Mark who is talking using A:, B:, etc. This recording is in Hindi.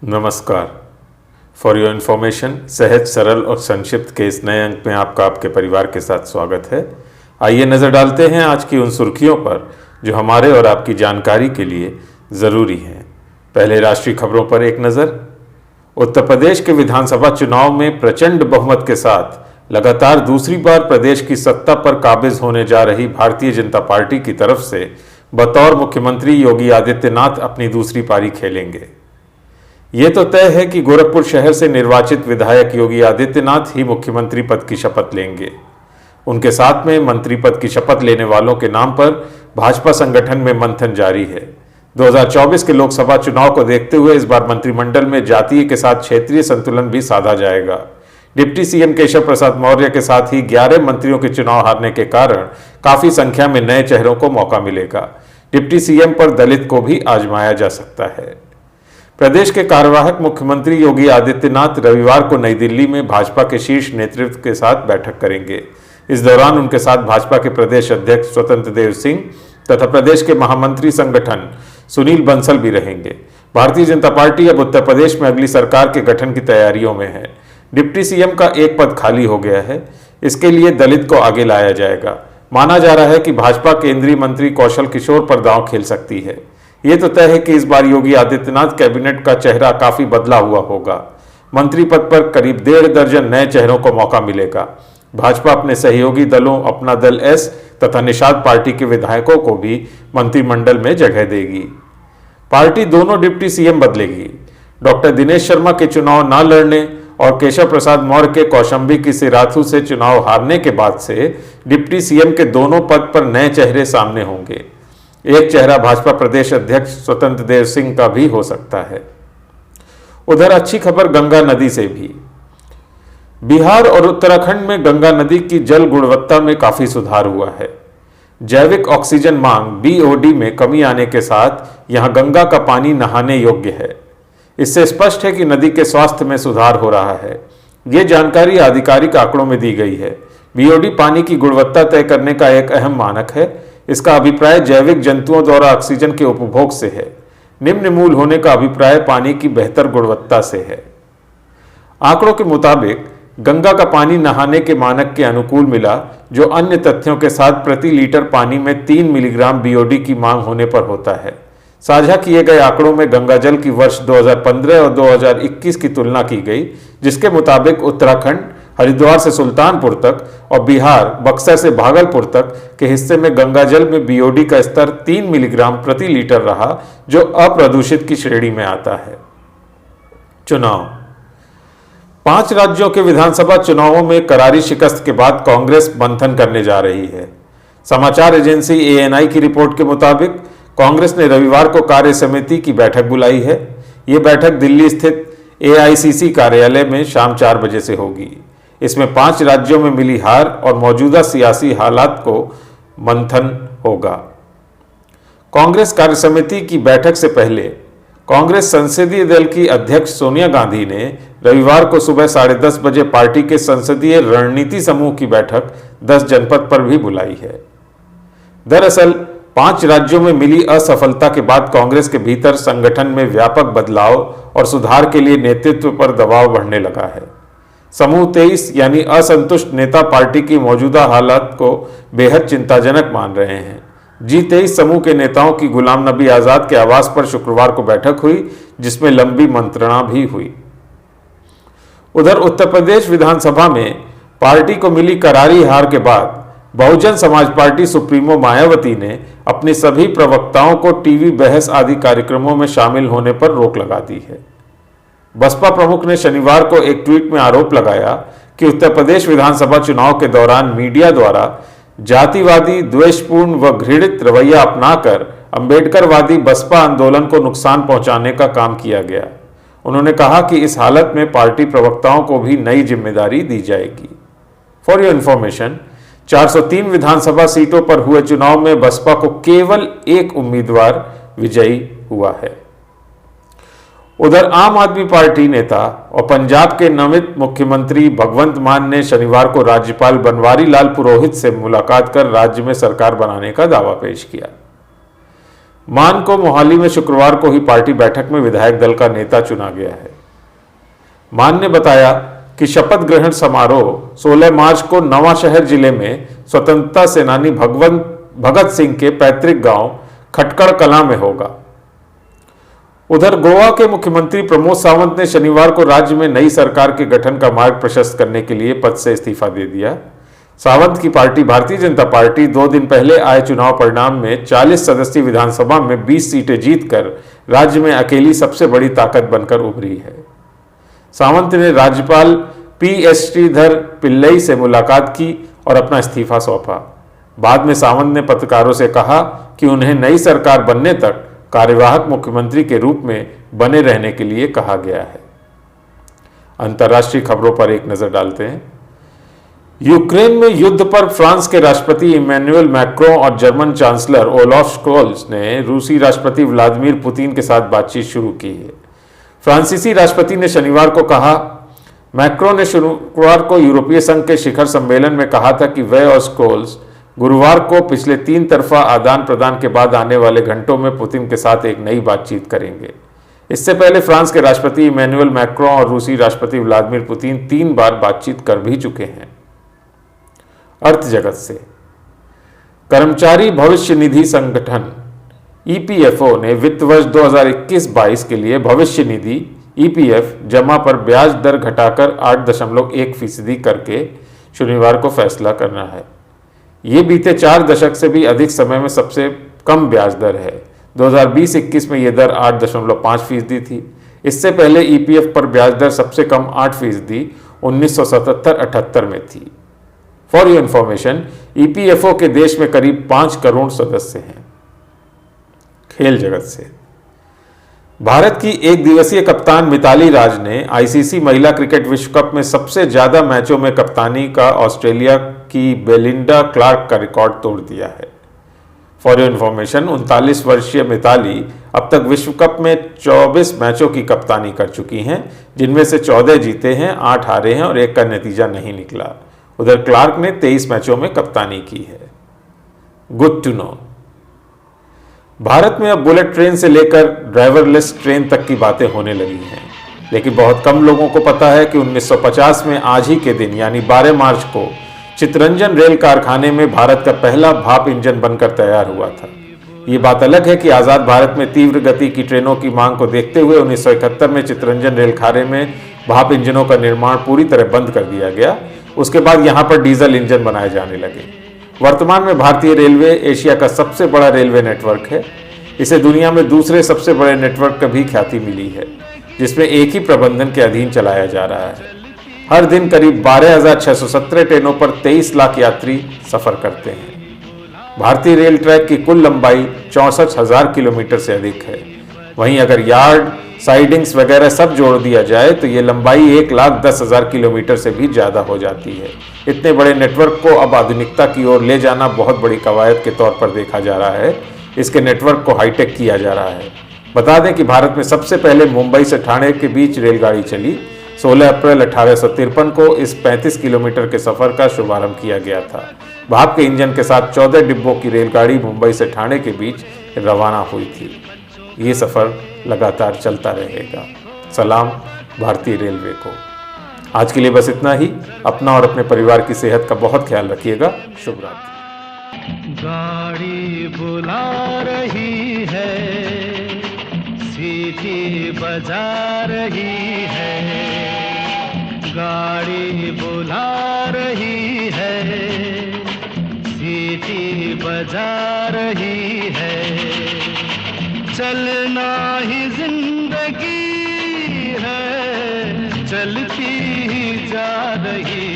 A: नमस्कार। फॉर योर इन्फॉर्मेशन, सहज, सरल और संक्षिप्त के इस नए अंक में आपका आपके परिवार के साथ स्वागत है। आइए नज़र डालते हैं आज की उन सुर्खियों पर जो हमारे और आपकी जानकारी के लिए ज़रूरी हैं। पहले राष्ट्रीय खबरों पर एक नज़र। उत्तर प्रदेश के विधानसभा चुनाव में प्रचंड बहुमत के साथ लगातार दूसरी बार प्रदेश की सत्ता पर काबिज होने जा रही भारतीय जनता पार्टी की तरफ से बतौर मुख्यमंत्री योगी आदित्यनाथ अपनी दूसरी पारी खेलेंगे। ये तो तय है कि गोरखपुर शहर से निर्वाचित विधायक योगी आदित्यनाथ ही मुख्यमंत्री पद की शपथ लेंगे। उनके साथ में मंत्री पद की शपथ लेने वालों के नाम पर भाजपा संगठन में मंथन जारी है। 2024 के लोकसभा चुनाव को देखते हुए इस बार मंत्रिमंडल में जातीय के साथ क्षेत्रीय संतुलन भी साधा जाएगा। डिप्टी सीएम केशव प्रसाद मौर्य के साथ ही 11 मंत्रियों के चुनाव हारने के कारण काफी संख्या में नए चेहरों को मौका मिलेगा। डिप्टी सीएम पर दलित को भी आजमाया जा सकता है। प्रदेश के कार्यवाहक मुख्यमंत्री योगी आदित्यनाथ रविवार को नई दिल्ली में भाजपा के शीर्ष नेतृत्व के साथ बैठक करेंगे। इस दौरान उनके साथ भाजपा के प्रदेश अध्यक्ष स्वतंत्र देव सिंह तथा प्रदेश के महामंत्री संगठन सुनील बंसल भी रहेंगे। भारतीय जनता पार्टी अब उत्तर प्रदेश में अगली सरकार के गठन की तैयारियों में है। डिप्टी सीएम का एक पद खाली हो गया है। इसके लिए दलित को आगे लाया जाएगा। माना जा रहा है कि भाजपा केंद्रीय मंत्री कौशल किशोर पर दांव खेल सकती है। ये तो तय है कि इस बार योगी आदित्यनाथ कैबिनेट का चेहरा काफी बदला हुआ होगा। मंत्री पद पर करीब 1.5 दर्जन नए चेहरों को मौका मिलेगा। भाजपा अपने सहयोगी दलों अपना दल एस तथा निषाद पार्टी के विधायकों को भी मंत्रिमंडल में जगह देगी। पार्टी दोनों डिप्टी सीएम बदलेगी। डॉक्टर दिनेश शर्मा के चुनाव न लड़ने और केशव प्रसाद मौर्य के कौशाम्बी की सिराथू से चुनाव हारने के बाद से डिप्टी सीएम के दोनों पद पर नए चेहरे सामने होंगे। एक चेहरा भाजपा प्रदेश अध्यक्ष स्वतंत्र देव सिंह का भी हो सकता है। उधर अच्छी खबर गंगा नदी से भी। बिहार और उत्तराखंड में गंगा नदी की जल गुणवत्ता में काफी सुधार हुआ है। जैविक ऑक्सीजन मांग बीओडी में कमी आने के साथ यहां गंगा का पानी नहाने योग्य है। इससे स्पष्ट है कि नदी के स्वास्थ्य में सुधार हो रहा है। ये जानकारी आधिकारिक आंकड़ों में दी गई है। बीओडी पानी की गुणवत्ता तय करने का एक अहम मानक है। इसका अभिप्राय जैविक जंतुओं द्वारा ऑक्सीजन के उपभोग से है। निम्न मूल होने का अभिप्राय पानी की बेहतर गुणवत्ता से है। आंकड़ों के मुताबिक गंगा का पानी नहाने के मानक के अनुकूल मिला, जो अन्य तथ्यों के साथ प्रति लीटर पानी में 3 मिलीग्राम बीओडी की मांग होने पर होता है। साझा किए गए आंकड़ों में गंगा जल की वर्ष 2015 और 2021 की तुलना की गई, जिसके मुताबिक उत्तराखंड हरिद्वार से सुल्तानपुर तक और बिहार बक्सर से भागलपुर तक के हिस्से में गंगा जल में बीओडी का स्तर 3 मिलीग्राम प्रति लीटर रहा, जो अप्रदूषित की श्रेणी में आता है। चुनाव। 5 राज्यों के विधानसभा चुनावों में करारी शिकस्त के बाद कांग्रेस मंथन करने जा रही है। समाचार एजेंसी एएनआई की रिपोर्ट के मुताबिक कांग्रेस ने रविवार को कार्य समिति की बैठक बुलाई है। ये बैठक दिल्ली स्थित एआईसीसी कार्यालय में शाम 4 बजे से होगी। इसमें 5 राज्यों में मिली हार और मौजूदा सियासी हालात को मंथन होगा। कांग्रेस कार्य समिति की बैठक से पहले कांग्रेस संसदीय दल की अध्यक्ष सोनिया गांधी ने रविवार को सुबह 10:30 बजे पार्टी के संसदीय रणनीति समूह की बैठक 10 जनपद पर भी बुलाई है। दरअसल 5 राज्यों में मिली असफलता के बाद कांग्रेस के भीतर संगठन में व्यापक बदलाव और सुधार के लिए नेतृत्व पर दबाव बढ़ने लगा है। समूह 23 यानी असंतुष्ट नेता पार्टी की मौजूदा हालात को बेहद चिंताजनक मान रहे हैं। G23 समूह के नेताओं की गुलाम नबी आजाद के आवास पर शुक्रवार को बैठक हुई, जिसमें लंबी मंत्रणा भी हुई। उधर उत्तर प्रदेश विधानसभा में पार्टी को मिली करारी हार के बाद बहुजन समाज पार्टी सुप्रीमो मायावती ने अपने सभी प्रवक्ताओं को टीवी बहस आदि कार्यक्रमों में शामिल होने पर रोक लगा दी है। बसपा प्रमुख ने शनिवार को एक ट्वीट में आरोप लगाया कि उत्तर प्रदेश विधानसभा चुनाव के दौरान मीडिया द्वारा जातिवादी, द्वेषपूर्ण व घृणित रवैया अपनाकर अंबेडकरवादी बसपा आंदोलन को नुकसान पहुंचाने का काम किया गया। उन्होंने कहा कि इस हालत में पार्टी प्रवक्ताओं को भी नई जिम्मेदारी दी जाएगी। फॉर योर इन्फॉर्मेशन, 403 विधानसभा सीटों पर हुए चुनाव में बसपा को केवल एक उम्मीदवार विजयी हुआ है। उधर आम आदमी पार्टी नेता और पंजाब के नवनियुक्त मुख्यमंत्री भगवंत मान ने शनिवार को राज्यपाल बनवारी लाल पुरोहित से मुलाकात कर राज्य में सरकार बनाने का दावा पेश किया। मान को मोहाली में शुक्रवार को ही पार्टी बैठक में विधायक दल का नेता चुना गया है। मान ने बताया कि शपथ ग्रहण समारोह 16 मार्च को नवांशहर जिले में स्वतंत्रता सेनानी भगत सिंह के पैतृक गांव खटकड़ कलां में होगा। उधर गोवा के मुख्यमंत्री प्रमोद सावंत ने शनिवार को राज्य में नई सरकार के गठन का मार्ग प्रशस्त करने के लिए पद से इस्तीफा दे दिया। सावंत की पार्टी भारतीय जनता पार्टी 2 दिन पहले आए चुनाव परिणाम में 40 सदस्यीय विधानसभा में 20 सीटें जीतकर राज्य में अकेली सबसे बड़ी ताकत बनकर उभरी है। सावंत ने राज्यपाल PS श्रीधर पिल्लई से मुलाकात की और अपना इस्तीफा सौंपा। बाद में सावंत ने पत्रकारों से कहा कि उन्हें नई सरकार बनने तक कार्यवाहक मुख्यमंत्री के रूप में बने रहने के लिए कहा गया है। अंतर्राष्ट्रीय खबरों पर एक नजर डालते हैं। यूक्रेन में युद्ध पर फ्रांस के राष्ट्रपति इमैनुअल मैक्रों और जर्मन चांसलर ओलाफ स्कोल्स ने रूसी राष्ट्रपति व्लादिमीर पुतिन के साथ बातचीत शुरू की है। फ्रांसीसी राष्ट्रपति ने शनिवार को कहा, मैक्रों ने शुक्रवार को यूरोपीय संघ के शिखर सम्मेलन में कहा था कि वे और स्कोल्स गुरुवार को पिछले 3 तरफा आदान प्रदान के बाद आने वाले घंटों में पुतिन के साथ एक नई बातचीत करेंगे। इससे पहले फ्रांस के राष्ट्रपति इमैनुअल मैक्रों और रूसी राष्ट्रपति व्लादिमीर पुतिन 3 बार बातचीत कर भी चुके हैं। अर्थ जगत से कर्मचारी भविष्य निधि संगठन EPFO ने वित्त वर्ष 2021-22 के लिए भविष्य निधि EPF जमा पर ब्याज दर घटाकर 8.1% करके शनिवार को फैसला करना है। ये बीते 4 दशक से भी अधिक समय में सबसे कम ब्याज दर है। 2020-21 में यह दर 8.5% थी। इससे पहले EPF पर ब्याज दर सबसे कम 8% 1977-78 में थी। फॉर योर इंफॉर्मेशन, EPFO के देश में करीब 5 करोड़ सदस्य हैं। खेल जगत से भारत की एक दिवसीय कप्तान मिताली राज ने ICC महिला क्रिकेट विश्व कप में सबसे ज्यादा मैचों में कप्तानी का ऑस्ट्रेलिया की बेलिंडा क्लार्क का रिकॉर्ड तोड़ दिया है। फॉर योर इंफॉर्मेशन, 39 वर्षीय मिताली अब तक विश्व कप में 24 मैचों की कप्तानी कर चुकी हैं, जिनमें से 14 जीते हैं, 8 हारे हैं और 1 का नतीजा नहीं निकला। उधर क्लार्क ने 23 मैचों में कप्तानी की है। Good to know. भारत में अब बुलेट ट्रेन से लेकर ड्राइवरलेस ट्रेन तक की बातें होने लगी हैं, लेकिन बहुत कम लोगों को पता है कि 1950 में आज ही के दिन यानी 12 मार्च को चितरंजन रेल कारखाने में भारत का पहला भाप इंजन बनकर तैयार हुआ था। ये बात अलग है कि आज़ाद भारत में तीव्र गति की ट्रेनों की मांग को देखते हुए 1971 में चितरंजन रेल खाने में भाप इंजनों का निर्माण पूरी तरह बंद कर दिया गया। उसके बाद यहाँ पर डीजल इंजन बनाए जाने लगे। वर्तमान में भारतीय रेलवे एशिया का सबसे बड़ा रेलवे नेटवर्क है। इसे दुनिया में दूसरे सबसे बड़े नेटवर्क की भी ख्याति मिली है, जिसमें एक ही प्रबंधन के अधीन चलाया जा रहा है। हर दिन करीब 12,617 ट्रेनों पर 23 लाख यात्री सफर करते हैं। भारतीय रेल ट्रैक की कुल लंबाई 64,000 किलोमीटर से अधिक है। वहीं अगर यार्ड, साइडिंग्स वगैरह सब जोड़ दिया जाए तो ये लंबाई 1,10,000 किलोमीटर से भी ज़्यादा हो जाती है। इतने बड़े नेटवर्क को अब आधुनिकता की ओर ले जाना बहुत बड़ी कवायद के तौर पर देखा जा रहा है। इसके नेटवर्क को हाईटेक किया जा रहा है। बता दें कि भारत में सबसे पहले मुंबई से ठाणे के बीच रेलगाड़ी चली। 16 अप्रैल 1853 को इस 35 किलोमीटर के सफर का शुभारंभ किया गया था। भाप के इंजन के साथ 14 डिब्बों की रेलगाड़ी मुंबई से ठाणे के बीच रवाना हुई थी। ये सफर लगातार चलता रहेगा। सलाम भारतीय रेलवे को। आज के लिए बस इतना ही। अपना और अपने परिवार की सेहत का बहुत ख्याल रखिएगा। शुभ रात्रि।
B: गाड़ी बुला रही है, सीटी बजा रही है, गाड़ी बुला रही है, सीटी बजा रही है। चलना ही जिंदगी है, चलती ही जा रही